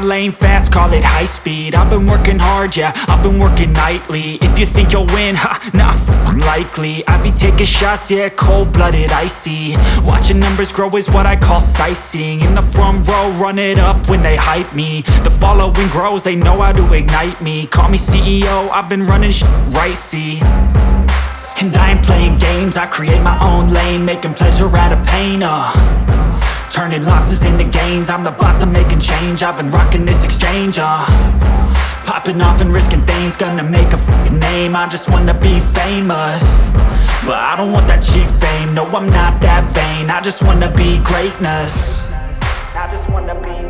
lane fast, call it high speed. I've been working hard, yeah, I've been working nightly. If you think you'll win, not likely. I be taking shots, yeah, cold-blooded, icy. Watching numbers grow is what I call sightseeing. In the front row, run it up when they hype me. The following grows, they know how to ignite me. Call me CEO, I've been running right, see. And I ain't playing games, I create my own lane, making pleasure out of pain, turning losses into gains. I'm the boss, I'm making change. I've been rocking this exchange, popping off and risking things. Gonna make a f***ing name. I just wanna be famous, but I don't want that cheap fame. No, I'm not that vain. I just wanna be greatness. I just wanna be